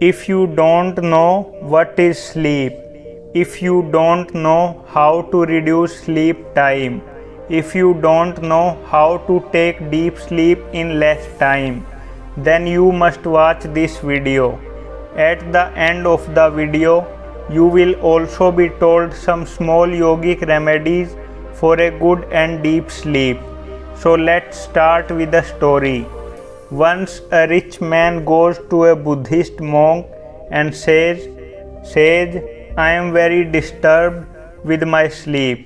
If you don't know what is sleep, if you don't know how to reduce sleep time, if you don't know how to take deep sleep in less time, then you must watch this video. At the end of the video, you will also be told some small yogic remedies for a good and deep sleep. So let's start with the story. Once a rich man goes to a Buddhist monk and says, "Sage, I am very disturbed with my sleep.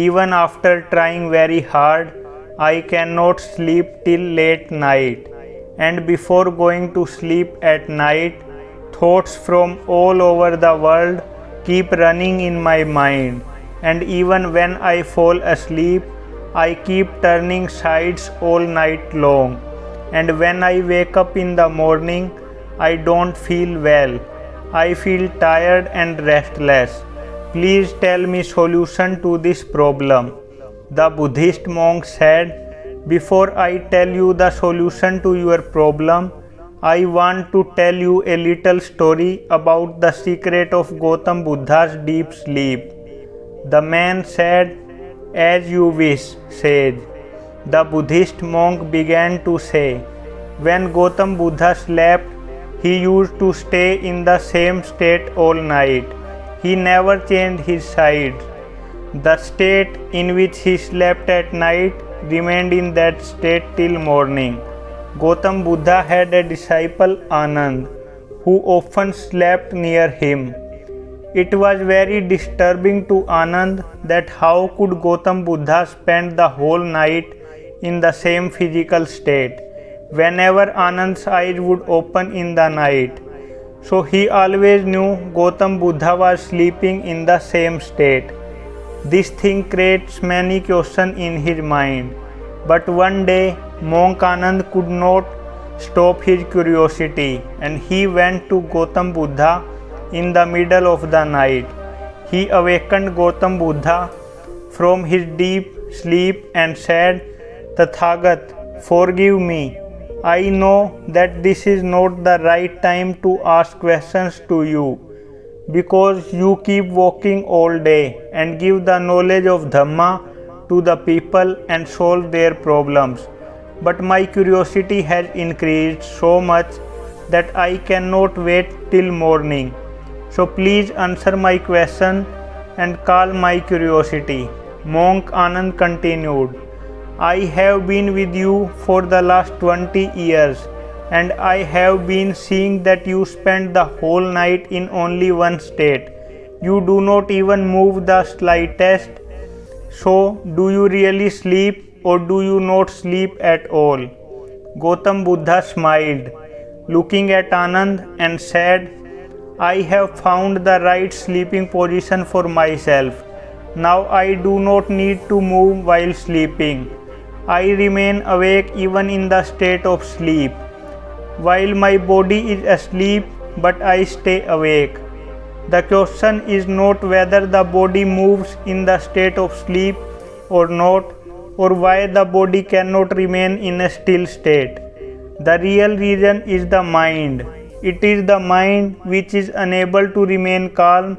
Even after trying very hard, I cannot sleep till late night. And before going to sleep at night, thoughts from all over the world keep running in my mind. And even when I fall asleep, I keep turning sides all night long. And when I wake up in the morning, I don't feel well. I feel tired and restless. Please tell me solution to this problem." The Buddhist monk said, "Before I tell you the solution to your problem, I want to tell you a little story about the secret of Gautam Buddha's deep sleep." The man said, "As you wish, sage." The Buddhist monk began to say, "When Gautam Buddha slept, he used to stay in the same state all night. He never changed his sides. The state in which he slept at night remained in that state till morning." Gautam Buddha had a disciple, Anand, who often slept near him. It was very disturbing to Anand that how could Gautam Buddha spend the whole night in the same physical state, whenever Anand's eyes would open in the night. So he always knew Gautam Buddha was sleeping in the same state. This thing creates many questions in his mind. But one day, monk Anand could not stop his curiosity, and he went to Gautam Buddha in the middle of the night. He awakened Gautam Buddha from his deep sleep and said, "Tathagat, forgive me. I know that this is not the right time to ask questions to you, because you keep walking all day and give the knowledge of Dhamma to the people and solve their problems. But my curiosity has increased so much that I cannot wait till morning. So please answer my question and calm my curiosity." Monk Anand continued, "I have been with you for the last 20 years, and I have been seeing that you spend the whole night in only one state. You do not even move the slightest. So, do you really sleep, or do you not sleep at all?" Gautam Buddha smiled, looking at Anand, and said, "I have found the right sleeping position for myself. Now I do not need to move while sleeping. I remain awake even in the state of sleep, while my body is asleep, but I stay awake. The question is not whether the body moves in the state of sleep or not, or why the body cannot remain in a still state. The real reason is the mind. It is the mind which is unable to remain calm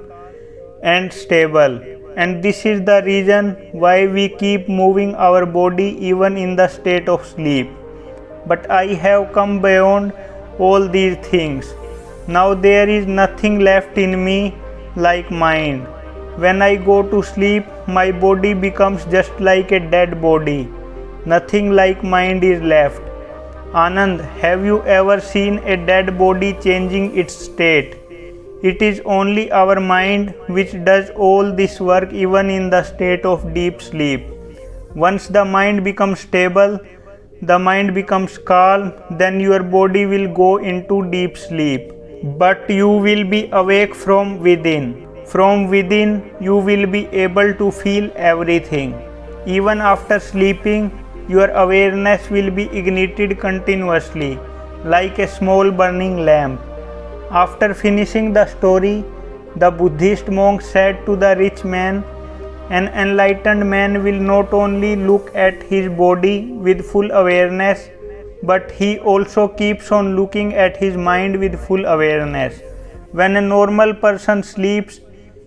and stable. And this is the reason why we keep moving our body even in the state of sleep. But I have come beyond all these things. Now there is nothing left in me like mind. When I go to sleep, my body becomes just like a dead body. Nothing like mind is left." "Anand, have you ever seen a dead body changing its state? It is only our mind which does all this work even in the state of deep sleep. Once the mind becomes stable, the mind becomes calm, then your body will go into deep sleep. But you will be awake from within. From within, you will be able to feel everything. Even after sleeping, your awareness will be ignited continuously, like a small burning lamp." After finishing the story, the Buddhist monk said to the rich man, "An enlightened man will not only look at his body with full awareness, but he also keeps on looking at his mind with full awareness. When a normal person sleeps,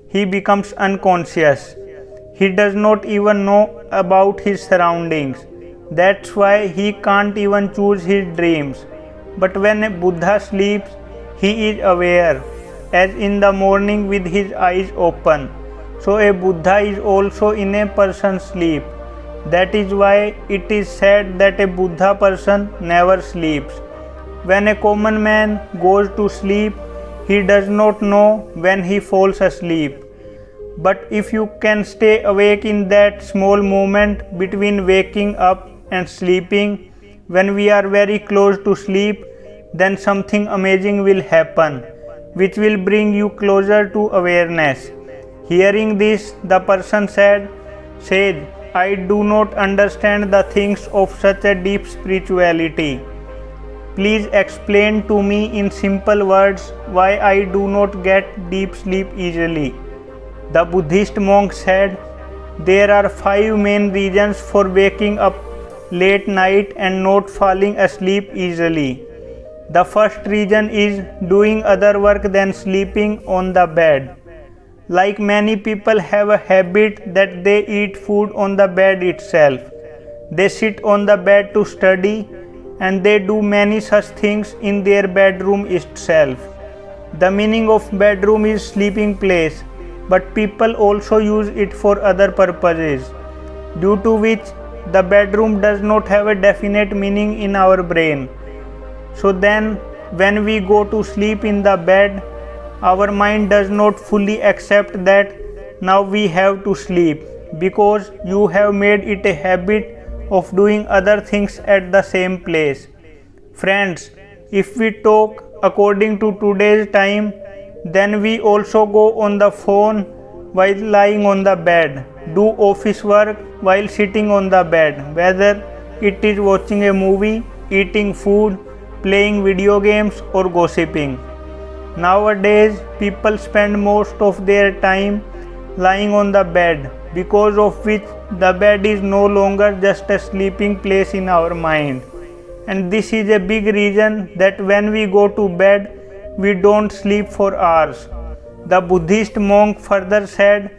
he becomes unconscious. He does not even know about his surroundings. That's why he can't even choose his dreams. But when a Buddha sleeps, he is aware, as in the morning with his eyes open. So a Buddha is also in a person's sleep. That is why it is said that a Buddha person never sleeps. When a common man goes to sleep, he does not know when he falls asleep. But if you can stay awake in that small moment between waking up and sleeping, when we are very close to sleep, then something amazing will happen, which will bring you closer to awareness. Hearing this, the person said, "Sage, I do not understand the things of such a deep spirituality. Please explain to me in simple words why I do not get deep sleep easily." The Buddhist monk said, "There are 5 main reasons for waking up late night and not falling asleep easily. The first reason is doing other work than sleeping on the bed. Like many people have a habit that they eat food on the bed itself. They sit on the bed to study and they do many such things in their bedroom itself. The meaning of bedroom is sleeping place, but people also use it for other purposes, due to which the bedroom does not have a definite meaning in our brain. So then, when we go to sleep in the bed, our mind does not fully accept that now we have to sleep, because you have made it a habit of doing other things at the same place. Friends, if we talk according to today's time, then we also go on the phone while lying on the bed, do office work while sitting on the bed, whether it is watching a movie, eating food, playing video games, or gossiping. Nowadays, people spend most of their time lying on the bed, because of which the bed is no longer just a sleeping place in our mind. And this is a big reason that when we go to bed, we don't sleep for hours. The Buddhist monk further said,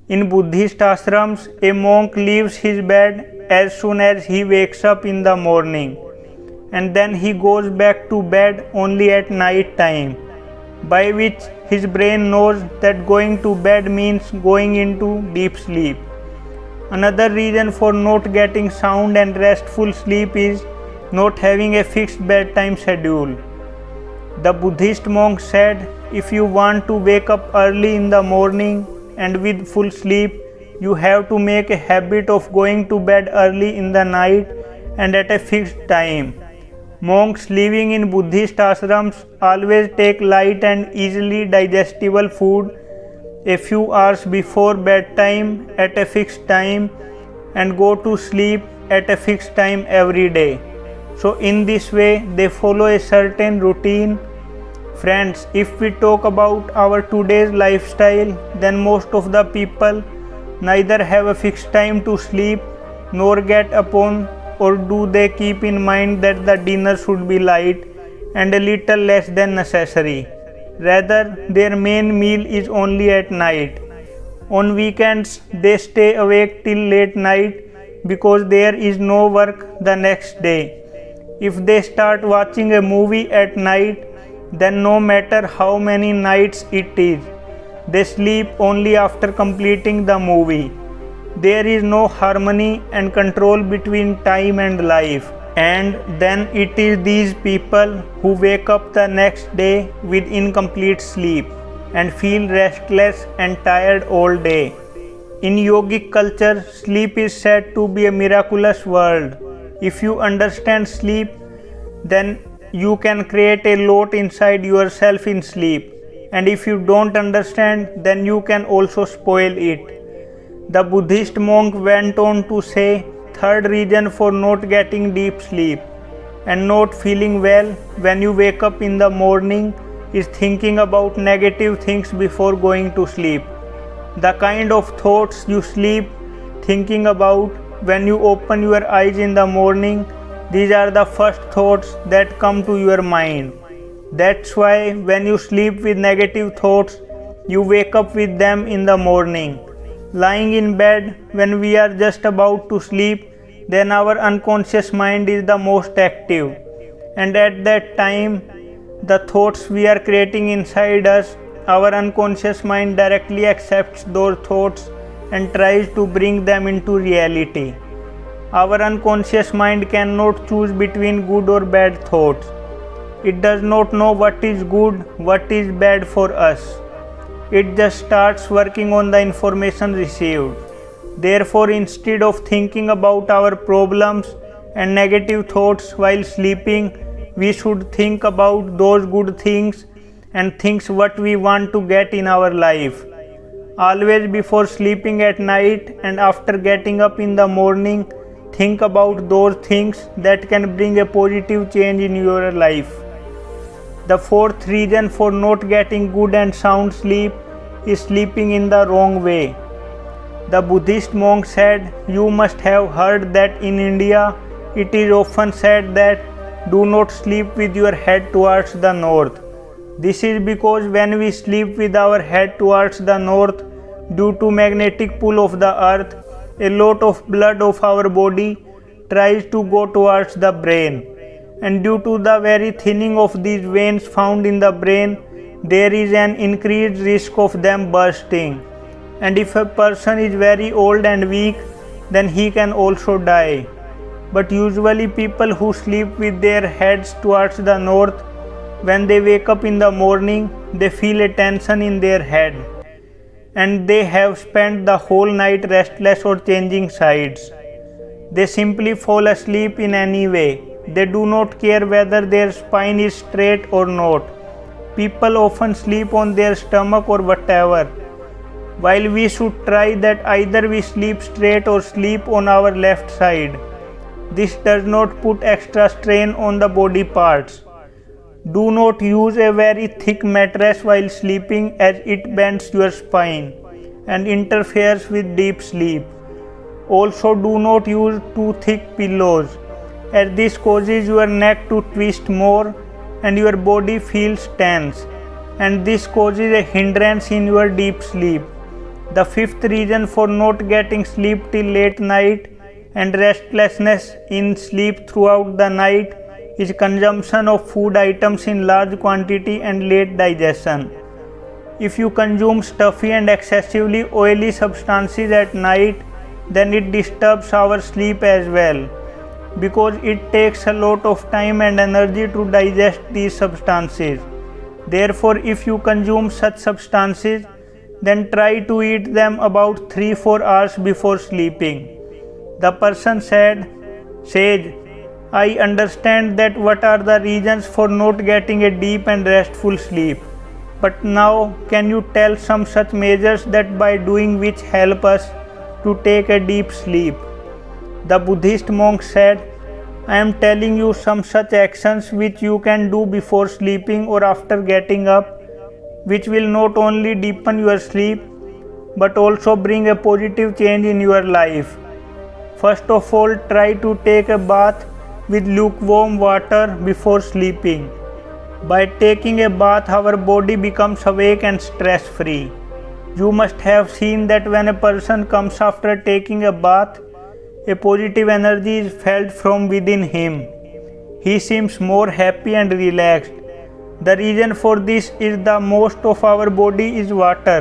in Buddhist ashrams, a monk leaves his bed as soon as he wakes up in the morning, and then he goes back to bed only at night time, by which his brain knows that going to bed means going into deep sleep. Another reason for not getting sound and restful sleep is not having a fixed bedtime schedule. The Buddhist monk said, if you want to wake up early in the morning and with full sleep, you have to make a habit of going to bed early in the night and at a fixed time. Monks living in Buddhist ashrams always take light and easily digestible food a few hours before bedtime at a fixed time and go to sleep at a fixed time every day. So in this way they follow a certain routine. Friends, if we talk about our today's lifestyle, then most of the people neither have a fixed time to sleep nor get upon, or do they keep in mind that the dinner should be light and a little less than necessary. Rather, their main meal is only at night. On weekends, they stay awake till late night because there is no work the next day. If they start watching a movie at night, then no matter how many nights it is, they sleep only after completing the movie. There is no harmony and control between time and life. And then it is these people who wake up the next day with incomplete sleep and feel restless and tired all day. In yogic culture, sleep is said to be a miraculous world. If you understand sleep, then you can create a lot inside yourself in sleep. And if you don't understand, then you can also spoil it. The Buddhist monk went on to say, third reason for not getting deep sleep and not feeling well when you wake up in the morning is thinking about negative things before going to sleep. The kind of thoughts you sleep thinking about when you open your eyes in the morning These are the first thoughts that come to your mind. That's why when you sleep with negative thoughts, you wake up with them in the morning. Lying in bed when we are just about to sleep, then our unconscious mind is the most active. And at that time, the thoughts we are creating inside us, our unconscious mind directly accepts those thoughts and tries to bring them into reality. Our unconscious mind cannot choose between good or bad thoughts. It does not know what is good, what is bad for us. It just starts working on the information received. Therefore, instead of thinking about our problems and negative thoughts while sleeping, we should think about those good things and things what we want to get in our life. Always before sleeping at night and after getting up in the morning, think about those things that can bring a positive change in your life. The fourth reason for not getting good and sound sleep is sleeping in the wrong way. The Buddhist monk said, "You must have heard that in India it is often said that do not sleep with your head towards the north." This is because when we sleep with our head towards the north, due to magnetic pull of the earth, a lot of blood of our body tries to go towards the brain. And due to the very thinning of these veins found in the brain, there is an increased risk of them bursting. And if a person is very old and weak, then he can also die. But usually people who sleep with their heads towards the north, when they wake up in the morning, they feel a tension in their head. And they have spent the whole night restless or changing sides. They simply fall asleep in any way. They do not care whether their spine is straight or not. People often sleep on their stomach or whatever, while we should try that either we sleep straight or sleep on our left side. This does not put extra strain on the body parts. Do not use a very thick mattress while sleeping, as it bends your spine and interferes with deep sleep. Also, do not use too thick pillows, as this causes your neck to twist more and your body feels tense, and this causes a hindrance in your deep sleep. The fifth reason for not getting sleep till late night and restlessness in sleep throughout the night is consumption of food items in large quantity and late digestion. If you consume stuffy and excessively oily substances at night, then it disturbs our sleep as well, because it takes a lot of time and energy to digest these substances. Therefore, if you consume such substances, then try to eat them about 3-4 hours before sleeping. The person said, "Sage, I understand that what are the reasons for not getting a deep and restful sleep. But now can you tell some such measures that by doing which help us to take a deep sleep?" The Buddhist monk said, "I am telling you some such actions which you can do before sleeping or after getting up, which will not only deepen your sleep but also bring a positive change in your life. First of all, try to take a bath with lukewarm water before sleeping. By taking a bath, our body becomes awake and stress-free. You must have seen that when a person comes after taking a bath, a positive energy is felt from within him. He seems more happy and relaxed. The reason for this is that most of our body is water,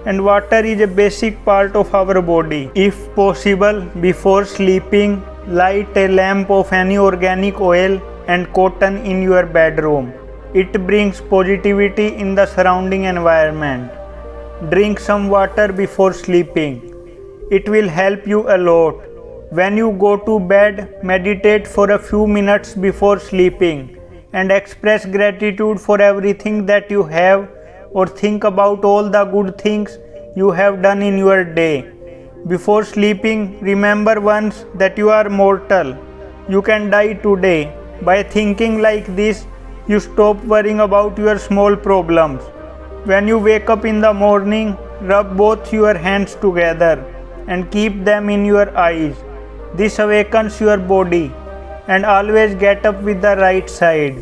and water is a basic part of our body. If possible, before sleeping, light a lamp of any organic oil and cotton in your bedroom. It brings positivity in the surrounding environment. Drink some water before sleeping. It will help you a lot. When you go to bed, meditate for a few minutes before sleeping and express gratitude for everything that you have, or think about all the good things you have done in your day. Before sleeping, remember once that you are mortal. You can die today. By thinking like this, you stop worrying about your small problems. When you wake up in the morning, rub both your hands together and keep them in your eyes. This awakens your body. and always get up with the right side.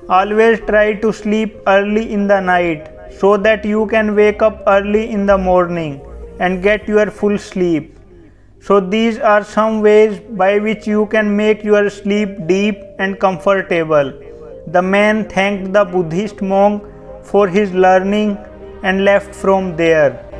Always try to sleep early in the night so that you can wake up early in the morning and get your full sleep. So these are some ways by which you can make your sleep deep and comfortable. The man thanked the Buddhist monk for his learning and left from there.